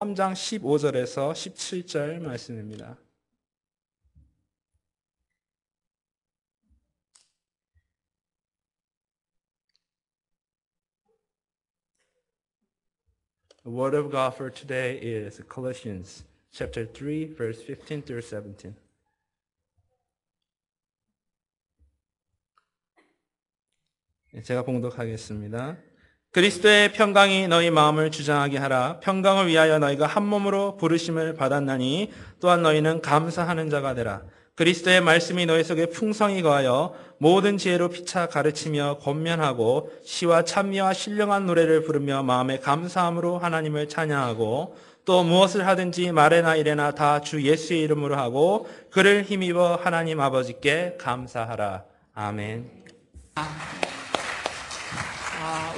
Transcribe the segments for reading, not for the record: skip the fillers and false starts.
3장 15절에서 17절 말씀입니다. The word of God for today is Colossians chapter 3, verse 15 through 17. 제가 봉독하겠습니다. 그리스도의 평강이 너희 마음을 주장하게 하라. 평강을 위하여 너희가 한 몸으로 부르심을 받았나니 또한 너희는 감사하는 자가 되라. 그리스도의 말씀이 너희 속에 풍성히 거하여 모든 지혜로 피차 가르치며 권면하고 시와 찬미와 신령한 노래를 부르며 마음에 감사함으로 하나님을 찬양하고 또 무엇을 하든지 말에나 이래나 다 주 예수의 이름으로 하고 그를 힘입어 하나님 아버지께 감사하라. 아멘.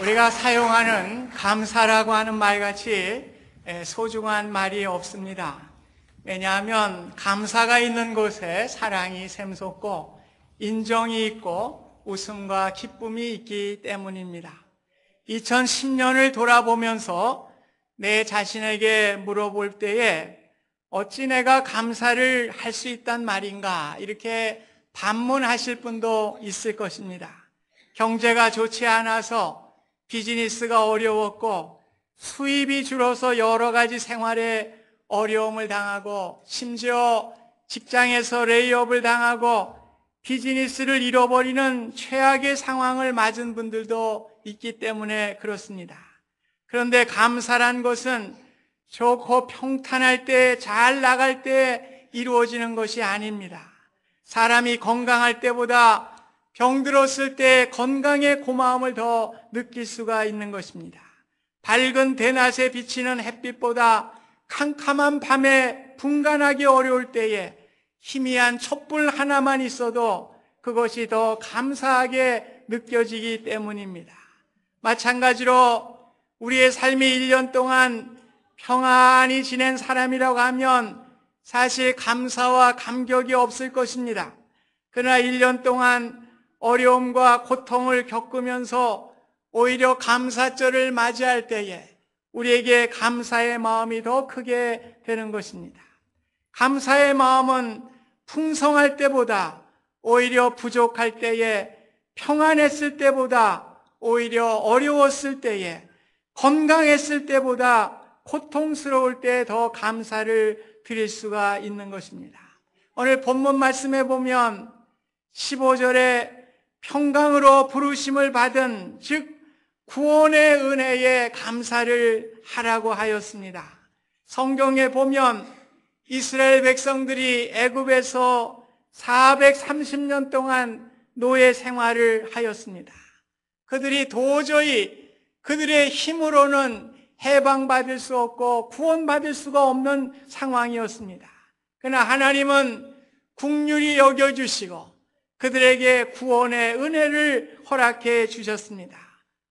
우리가 사용하는 감사라고 하는 말같이 소중한 말이 없습니다. 왜냐하면 감사가 있는 곳에 사랑이 샘솟고 인정이 있고 웃음과 기쁨이 있기 때문입니다. 2010년을 돌아보면서 내 자신에게 물어볼 때에 어찌 내가 감사를 할 수 있단 말인가 이렇게 반문하실 분도 있을 것입니다. 경제가 좋지 않아서 비즈니스가 어려웠고 수입이 줄어서 여러 가지 생활에 어려움을 당하고 심지어 직장에서 레이업을 당하고 비즈니스를 잃어버리는 최악의 상황을 맞은 분들도 있기 때문에 그렇습니다. 그런데 감사란 것은 좋고 평탄할 때, 잘 나갈 때 이루어지는 것이 아닙니다. 사람이 건강할 때보다 병들었을 때 건강의 고마움을 더 느낄 수가 있는 것입니다. 밝은 대낮에 비치는 햇빛보다 캄캄한 밤에 분간하기 어려울 때에 희미한 촛불 하나만 있어도 그것이 더 감사하게 느껴지기 때문입니다. 마찬가지로 우리의 삶이 1년 동안 평안히 지낸 사람이라고 하면 사실 감사와 감격이 없을 것입니다. 그러나 1년 동안 어려움과 고통을 겪으면서 오히려 감사절을 맞이할 때에 우리에게 감사의 마음이 더 크게 되는 것입니다. 감사의 마음은 풍성할 때보다 오히려 부족할 때에, 평안했을 때보다 오히려 어려웠을 때에, 건강했을 때보다 고통스러울 때 더 감사를 드릴 수가 있는 것입니다. 오늘 본문 말씀에 보면 15절에 평강으로 부르심을 받은, 즉 구원의 은혜에 감사를 하라고 하였습니다. 성경에 보면 이스라엘 백성들이 애굽에서 430년 동안 노예 생활을 하였습니다. 그들이 도저히 그들의 힘으로는 해방받을 수 없고 구원받을 수가 없는 상황이었습니다. 그러나 하나님은 긍휼히 여겨주시고 그들에게 구원의 은혜를 허락해 주셨습니다.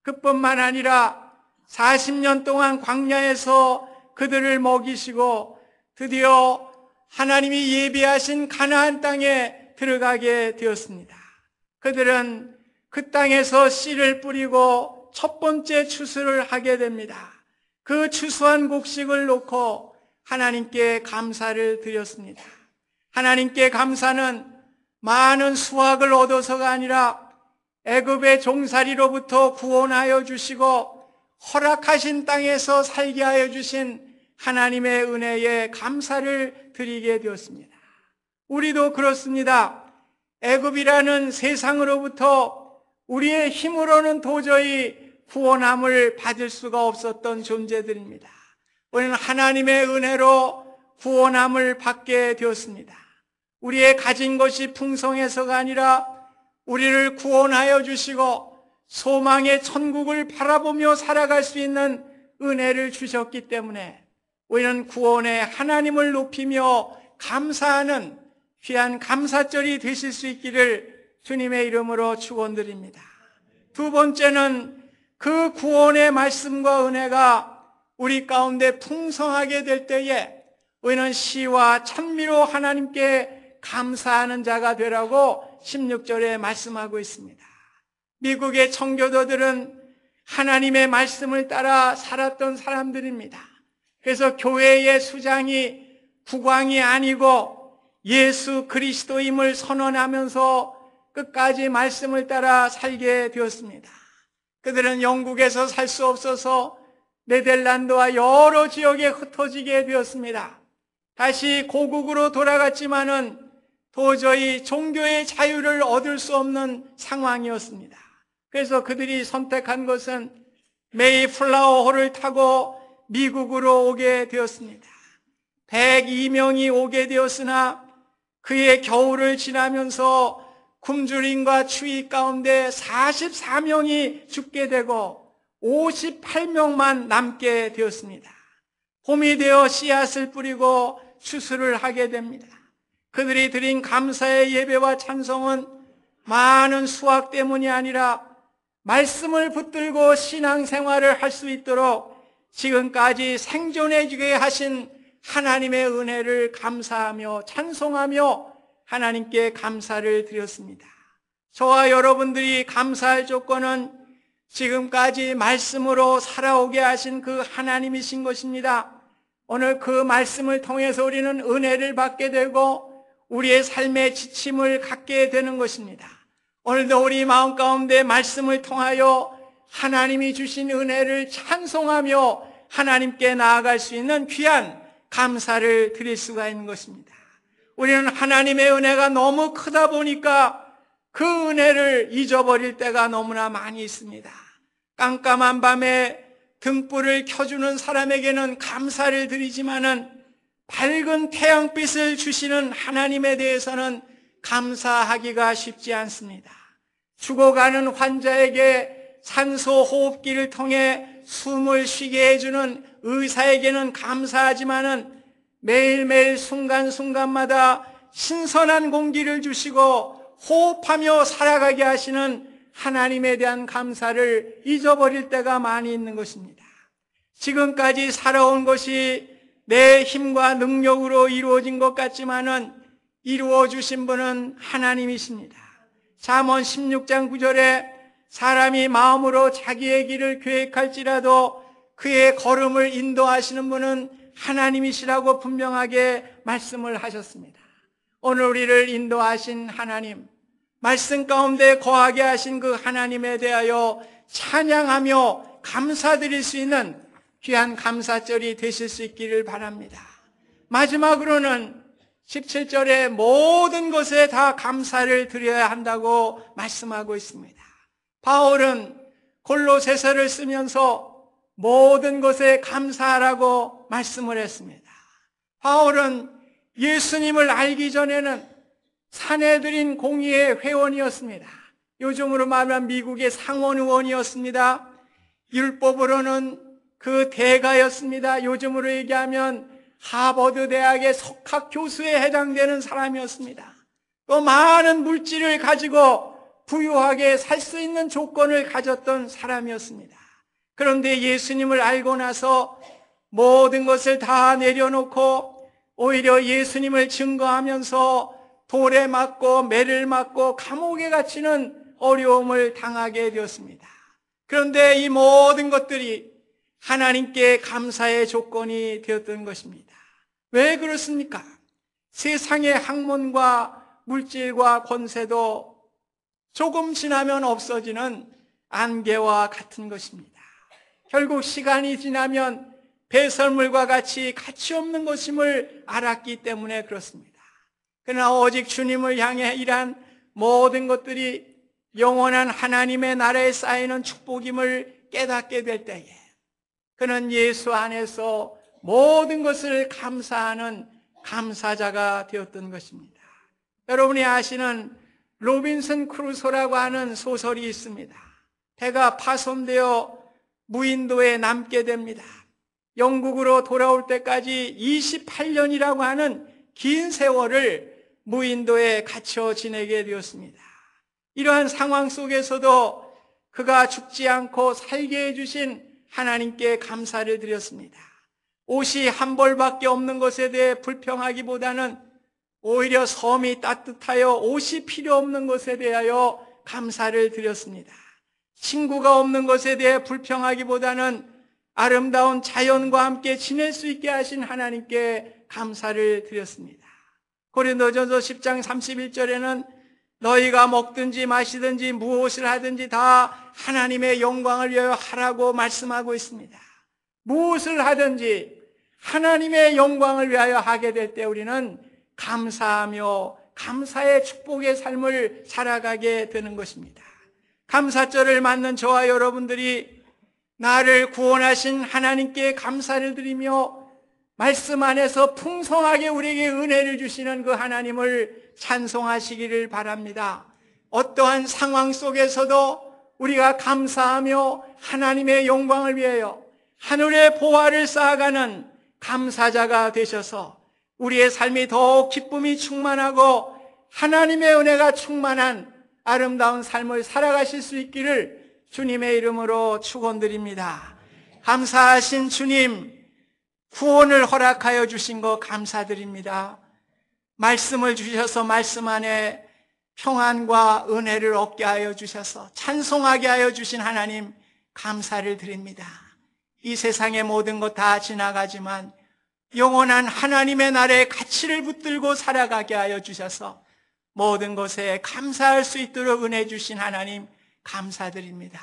그뿐만 아니라 40년 동안 광야에서 그들을 먹이시고 드디어 하나님이 예비하신 가나안 땅에 들어가게 되었습니다. 그들은 그 땅에서 씨를 뿌리고 첫 번째 추수를 하게 됩니다. 그 추수한 곡식을 놓고 하나님께 감사를 드렸습니다. 하나님께 감사는 많은 수확을 얻어서가 아니라 애굽의 종살이로부터 구원하여 주시고 허락하신 땅에서 살게 하여 주신 하나님의 은혜에 감사를 드리게 되었습니다. 우리도 그렇습니다. 애굽이라는 세상으로부터 우리의 힘으로는 도저히 구원함을 받을 수가 없었던 존재들입니다. 우리는 하나님의 은혜로 구원함을 받게 되었습니다. 우리의 가진 것이 풍성해서가 아니라 우리를 구원하여 주시고 소망의 천국을 바라보며 살아갈 수 있는 은혜를 주셨기 때문에 우리는 구원의 하나님을 높이며 감사하는 귀한 감사절이 되실 수 있기를 주님의 이름으로 축원드립니다. 두 번째는 그 구원의 말씀과 은혜가 우리 가운데 풍성하게 될 때에 우리는 시와 찬미로 하나님께 감사하는 자가 되라고 16절에 말씀하고 있습니다. 미국의 청교도들은 하나님의 말씀을 따라 살았던 사람들입니다. 그래서 교회의 수장이 국왕이 아니고 예수 그리스도임을 선언하면서 끝까지 말씀을 따라 살게 되었습니다. 그들은 영국에서 살 수 없어서 네덜란드와 여러 지역에 흩어지게 되었습니다. 다시 고국으로 돌아갔지만은 도저히 종교의 자유를 얻을 수 없는 상황이었습니다. 그래서 그들이 선택한 것은 메이플라워호를 타고 미국으로 오게 되었습니다. 102명이 오게 되었으나 그의 겨울을 지나면서 굶주림과 추위 가운데 44명이 죽게 되고 58명만 남게 되었습니다. 봄이 되어 씨앗을 뿌리고 추수를 하게 됩니다. 그들이 드린 감사의 예배와 찬송은 많은 수확 때문이 아니라 말씀을 붙들고 신앙생활을 할 수 있도록 지금까지 생존해주게 하신 하나님의 은혜를 감사하며 찬송하며 하나님께 감사를 드렸습니다. 저와 여러분들이 감사할 조건은 지금까지 말씀으로 살아오게 하신 그 하나님이신 것입니다. 오늘 그 말씀을 통해서 우리는 은혜를 받게 되고 우리의 삶의 지침을 갖게 되는 것입니다. 오늘도 우리 마음 가운데 말씀을 통하여 하나님이 주신 은혜를 찬송하며 하나님께 나아갈 수 있는 귀한 감사를 드릴 수가 있는 것입니다. 우리는 하나님의 은혜가 너무 크다 보니까 그 은혜를 잊어버릴 때가 너무나 많이 있습니다. 깜깜한 밤에 등불을 켜주는 사람에게는 감사를 드리지만은 밝은 태양빛을 주시는 하나님에 대해서는 감사하기가 쉽지 않습니다. 죽어가는 환자에게 산소 호흡기를 통해 숨을 쉬게 해주는 의사에게는 감사하지만은 매일매일 순간순간마다 신선한 공기를 주시고 호흡하며 살아가게 하시는 하나님에 대한 감사를 잊어버릴 때가 많이 있는 것입니다. 지금까지 살아온 것이 내 힘과 능력으로 이루어진 것 같지만은 이루어 주신 분은 하나님이십니다. 잠언 16장 9절에 사람이 마음으로 자기의 길을 계획할지라도 그의 걸음을 인도하시는 분은 하나님이시라고 분명하게 말씀을 하셨습니다. 오늘 우리를 인도하신 하나님, 말씀 가운데 거하게 하신 그 하나님에 대하여 찬양하며 감사드릴 수 있는 귀한 감사절이 되실 수 있기를 바랍니다. 마지막으로는 17절에 모든 것에 다 감사를 드려야 한다고 말씀하고 있습니다. 바울은 골로새서를 쓰면서 모든 것에 감사하라고 말씀을 했습니다. 바울은 예수님을 알기 전에는 사내들인 공의회 회원이었습니다. 요즘으로 말하면 미국의 상원 의원이었습니다. 율법으로는 그 대가였습니다. 요즘으로 얘기하면 하버드 대학의 석학 교수에 해당되는 사람이었습니다. 또 많은 물질을 가지고 부유하게 살 수 있는 조건을 가졌던 사람이었습니다. 그런데 예수님을 알고 나서 모든 것을 다 내려놓고 오히려 예수님을 증거하면서 돌에 맞고 매를 맞고 감옥에 갇히는 어려움을 당하게 되었습니다. 그런데 이 모든 것들이 하나님께 감사의 조건이 되었던 것입니다. 왜 그렇습니까? 세상의 학문과 물질과 권세도 조금 지나면 없어지는 안개와 같은 것입니다. 결국 시간이 지나면 배설물과 같이 가치 없는 것임을 알았기 때문에 그렇습니다. 그러나 오직 주님을 향해 일한 모든 것들이 영원한 하나님의 나라에 쌓이는 축복임을 깨닫게 될 때에 그는 예수 안에서 모든 것을 감사하는 감사자가 되었던 것입니다. 여러분이 아시는 로빈슨 크루소라고 하는 소설이 있습니다. 배가 파손되어 무인도에 남게 됩니다. 영국으로 돌아올 때까지 28년이라고 하는 긴 세월을 무인도에 갇혀 지내게 되었습니다. 이러한 상황 속에서도 그가 죽지 않고 살게 해주신 하나님께 감사를 드렸습니다. 옷이 한 벌밖에 없는 것에 대해 불평하기보다는 오히려 섬이 따뜻하여 옷이 필요 없는 것에 대하여 감사를 드렸습니다. 친구가 없는 것에 대해 불평하기보다는 아름다운 자연과 함께 지낼 수 있게 하신 하나님께 감사를 드렸습니다. 고린도전서 10장 31절에는 너희가 먹든지 마시든지 무엇을 하든지 다 하나님의 영광을 위하여 하라고 말씀하고 있습니다. 무엇을 하든지 하나님의 영광을 위하여 하게 될 때 우리는 감사하며 감사의 축복의 삶을 살아가게 되는 것입니다. 감사절을 맞는 저와 여러분들이 나를 구원하신 하나님께 감사를 드리며 말씀 안에서 풍성하게 우리에게 은혜를 주시는 그 하나님을 찬송하시기를 바랍니다. 어떠한 상황 속에서도 우리가 감사하며 하나님의 영광을 위하여 하늘의 보화를 쌓아가는 감사자가 되셔서 우리의 삶이 더욱 기쁨이 충만하고 하나님의 은혜가 충만한 아름다운 삶을 살아가실 수 있기를 주님의 이름으로 축원드립니다. 감사하신 주님, 구원을 허락하여 주신 것 감사드립니다. 말씀을 주셔서 말씀 안에 평안과 은혜를 얻게 하여 주셔서 찬송하게 하여 주신 하나님 감사를 드립니다. 이 세상의 모든 것 다 지나가지만 영원한 하나님의 나라의 가치를 붙들고 살아가게 하여 주셔서 모든 것에 감사할 수 있도록 은혜 주신 하나님 감사드립니다.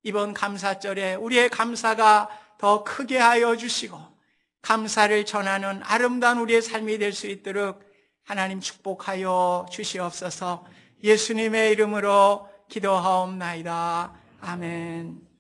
이번 감사절에 우리의 감사가 더 크게 하여 주시고 감사를 전하는 아름다운 우리의 삶이 될 수 있도록 하나님 축복하여 주시옵소서. 예수님의 이름으로 기도하옵나이다. 아멘.